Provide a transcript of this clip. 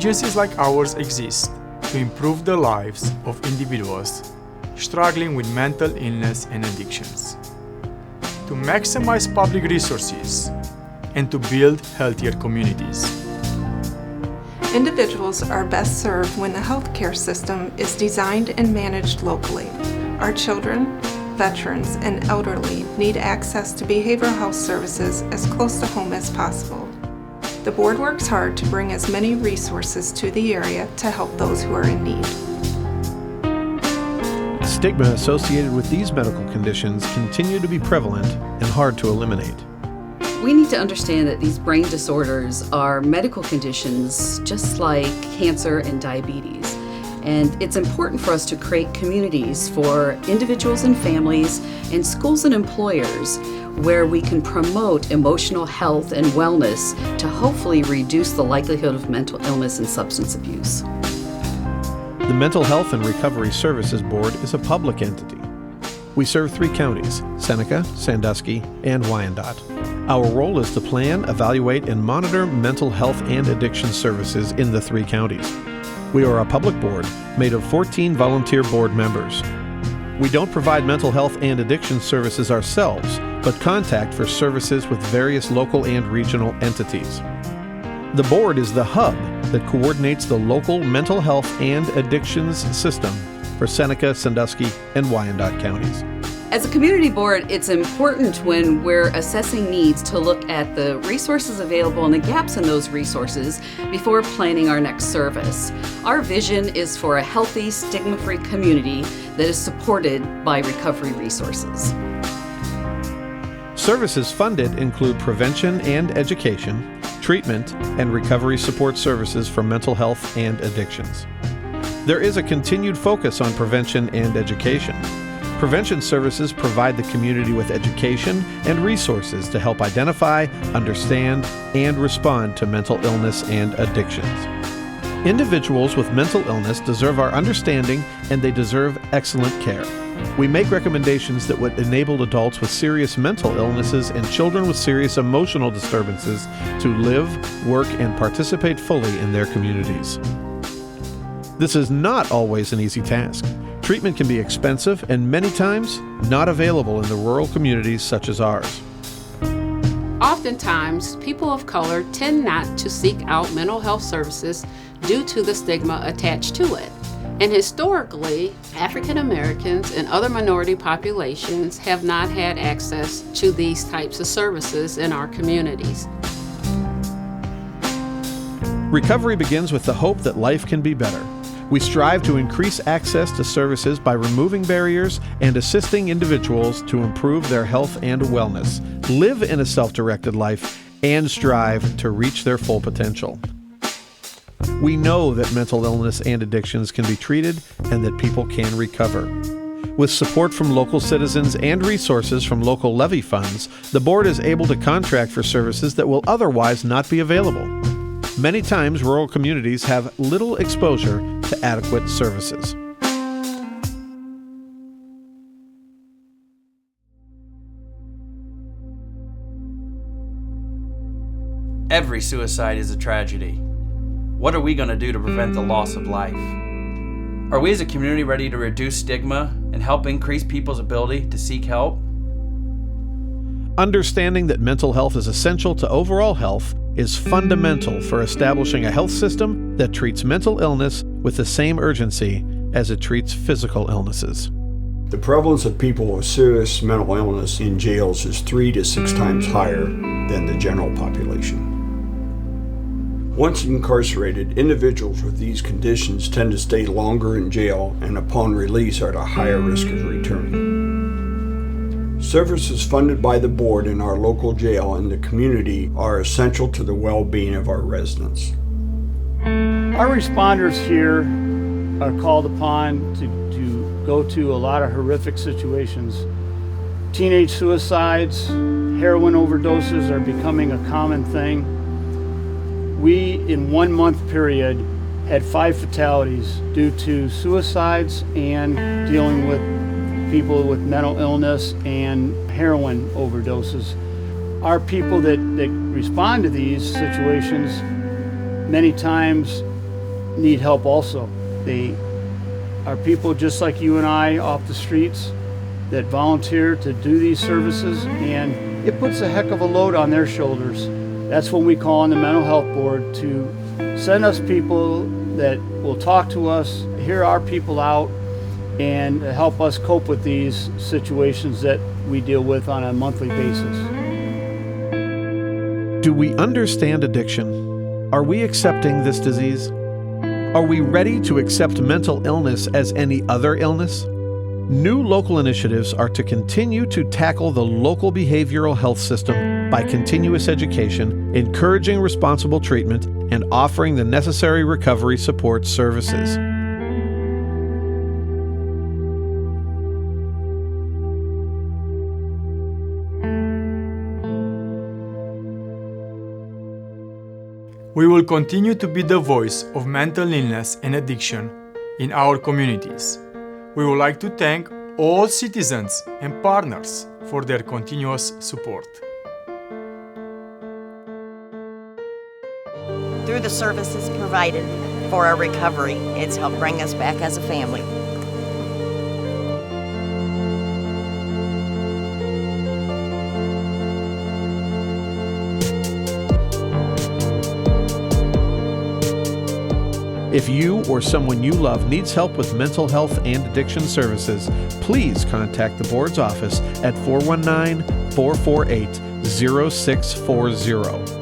Agencies like ours exist to improve the lives of individuals struggling with mental illness and addictions, to maximize public resources, and to build healthier communities. Individuals are best served when the healthcare system is designed and managed locally. Our children, veterans, and elderly need access to behavioral health services as close to home as possible. The board works hard to bring as many resources to the area to help those who are in need. Stigma associated with these medical conditions continue to be prevalent and hard to eliminate. We need to understand that these brain disorders are medical conditions just like cancer and diabetes. And it's important for us to create communities for individuals and families and schools and employers where we can promote emotional health and wellness to hopefully reduce the likelihood of mental illness and substance abuse. The Mental Health and Recovery Services Board is a public entity. We serve 3 counties, Seneca, Sandusky, and Wyandot. Our role is to plan, evaluate, and monitor mental health and addiction services in the 3 counties. We are a public board made of 14 volunteer board members. We don't provide mental health and addiction services ourselves, but contact for services with various local and regional entities. The board is the hub that coordinates the local mental health and addictions system for Seneca, Sandusky, and Wyandot counties. As a community board, it's important when we're assessing needs to look at the resources available and the gaps in those resources before planning our next service. Our vision is for a healthy, stigma-free community that is supported by recovery resources. Services funded include prevention and education, treatment, and recovery support services for mental health and addictions. There is a continued focus on prevention and education. Prevention services provide the community with education and resources to help identify, understand, and respond to mental illness and addictions. Individuals with mental illness deserve our understanding, and they deserve excellent care. We make recommendations that would enable adults with serious mental illnesses and children with serious emotional disturbances to live, work, and participate fully in their communities. This is not always an easy task. Treatment can be expensive and many times not available in the rural communities such as ours. Oftentimes, people of color tend not to seek out mental health services due to the stigma attached to it. And historically, African Americans and other minority populations have not had access to these types of services in our communities. Recovery begins with the hope that life can be better. We strive to increase access to services by removing barriers and assisting individuals to improve their health and wellness, live in a self-directed life, and strive to reach their full potential. We know that mental illness and addictions can be treated and that people can recover. With support from local citizens and resources from local levy funds, the board is able to contract for services that will otherwise not be available. Many times, rural communities have little exposure to adequate services. Every suicide is a tragedy. What are we going to do to prevent the loss of life? Are we as a community ready to reduce stigma and help increase people's ability to seek help? Understanding that mental health is essential to overall health is fundamental for establishing a health system that treats mental illness with the same urgency as it treats physical illnesses. The prevalence of people with serious mental illness in jails is 3 to 6 times higher than the general population. Once incarcerated, individuals with these conditions tend to stay longer in jail and upon release are at a higher risk of returning. Services funded by the board in our local jail and the community are essential to the well-being of our residents. Our responders here are called upon to go to a lot of horrific situations. Teenage suicides, heroin overdoses are becoming a common thing. We, in 1 month period, had 5 fatalities due to suicides and dealing with people with mental illness and heroin overdoses. Our people that respond to these situations many times need help also. They are people just like you and I off the streets that volunteer to do these services, and it puts a heck of a load on their shoulders. That's when we call on the mental health board to send us people that will talk to us, hear our people out, and help us cope with these situations that we deal with on a monthly basis. Do we understand addiction? Are we accepting this disease? Are we ready to accept mental illness as any other illness? New local initiatives are to continue to tackle the local behavioral health system by continuous education, encouraging responsible treatment, and offering the necessary recovery support services. We will continue to be the voice of mental illness and addiction in our communities. We would like to thank all citizens and partners for their continuous support. Through the services provided for our recovery, it's helped bring us back as a family. If you or someone you love needs help with mental health and addiction services, please contact the board's office at 419-448-0640.